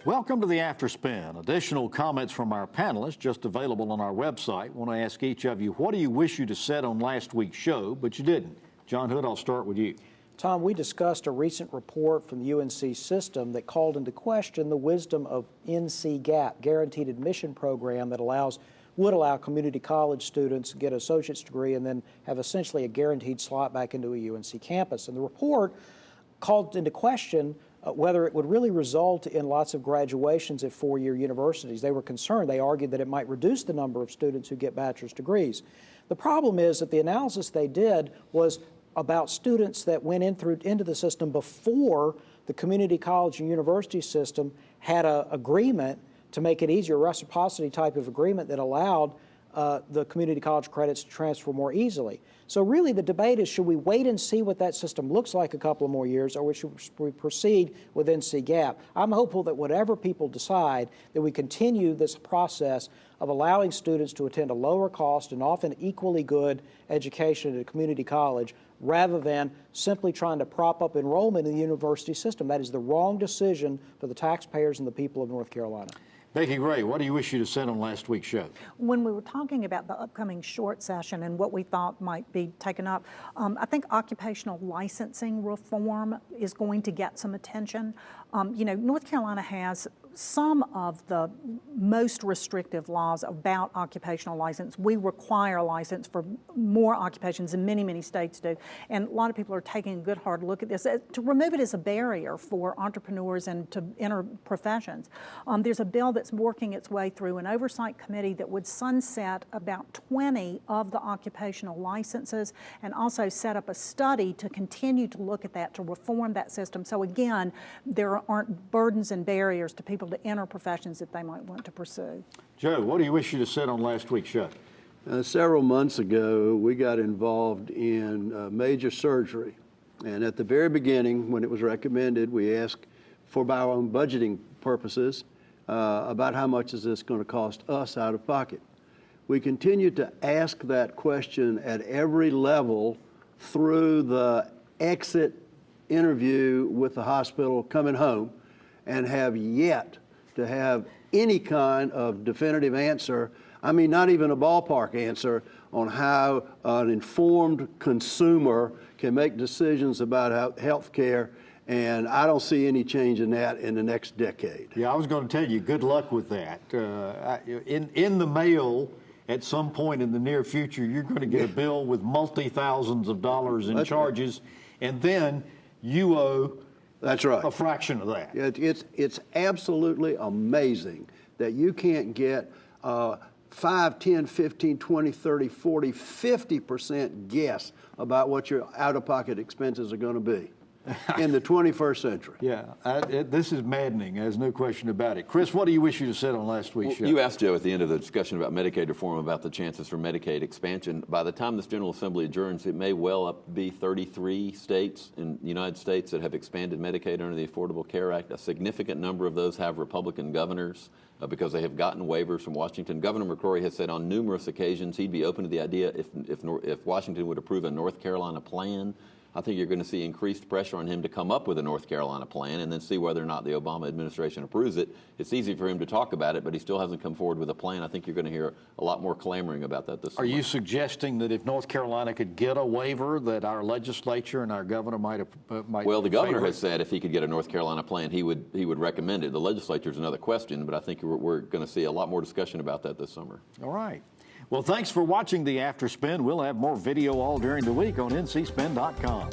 Welcome to the After Spin. Additional comments from our panelists just available on our website. I want to ask each of you, what do you wish you'd have said on last week's show, but you didn't? John Hood, I'll start with you. Tom, we discussed a recent report from the UNC system that called into question the wisdom of NC GAP, Guaranteed Admission Program, that would allow community college students to get an associate's degree and then have essentially a guaranteed slot back into a UNC campus. And the report called into question whether it would really result in lots of graduations at four-year universities. They were concerned. They argued that it might reduce the number of students who get bachelor's degrees. The problem is that the analysis they did was about students that went into the system before the community college and university system had an agreement to make it easier, a reciprocity type of agreement that allowed the community college credits to transfer more easily. So really the debate is, should we wait and see what that system looks like a couple of more years, or should we proceed with NC GAP? I'm hopeful that whatever people decide, that we continue this process of allowing students to attend a lower cost and often equally good education at a community college, rather than simply trying to prop up enrollment in the university system. That is the wrong decision for the taxpayers and the people of North Carolina. Becky Gray, what do you wish you'd have said on last week's show? When we were talking about the upcoming short session and what we thought might be taken up, I think occupational licensing reform is going to get some attention. North Carolina has some of the most restrictive laws about occupational license. We require a license for more occupations than many, many states do. And a lot of people are taking a good hard look at this to remove it as a barrier for entrepreneurs and to enter professions. There's a bill that's working its way through an oversight committee that would sunset about 20 of the occupational licenses and also set up a study to continue to look at that, to reform that system. So again, there aren't burdens and barriers to people to enter professions that they might want to pursue. Joe, what do you wish you'd have said on last week's show? Several months ago, we got involved in major surgery. And at the very beginning, when it was recommended, we asked for our own budgeting purposes about how much is this going to cost us out of pocket. We continued to ask that question at every level through the exit interview with the hospital coming home, and have yet to have any kind of definitive answer, I mean not even a ballpark answer, on how an informed consumer can make decisions about health care, and I don't see any change in that in the next decade. Yeah, I was going to tell you, good luck with that. In the mail, at some point in the near future, you're going to get a bill with multi-thousands of dollars in charges, and then you owe That's right. a fraction of that. It's absolutely amazing that you can't get 5, 10, 15, 20, 30, 40, 50% guess about what your out-of-pocket expenses are going to be in the 21st century. Yeah, this is maddening, there's no question about it. Chris, what do you wish you'd have said on last week's show? You asked Joe at the end of the discussion about Medicaid reform about the chances for Medicaid expansion. By the time this General Assembly adjourns, it may well be 33 states in the United States that have expanded Medicaid under the Affordable Care Act. A significant number of those have Republican governors because they have gotten waivers from Washington. Governor McCrory has said on numerous occasions he'd be open to the idea if Washington would approve a North Carolina plan. I think you're going to see increased pressure on him to come up with a North Carolina plan and then see whether or not the Obama administration approves it. It's easy for him to talk about it, but he still hasn't come forward with a plan. I think you're going to hear a lot more clamoring about that this summer. Are you suggesting that if North Carolina could get a waiver, that our legislature and our governor might Well, the governor has said if he could get a North Carolina plan, he would recommend it. The legislature is another question, but I think we're going to see a lot more discussion about that this summer. All right. Well, thanks for watching the After Spin. We'll have more video all during the week on ncspin.com.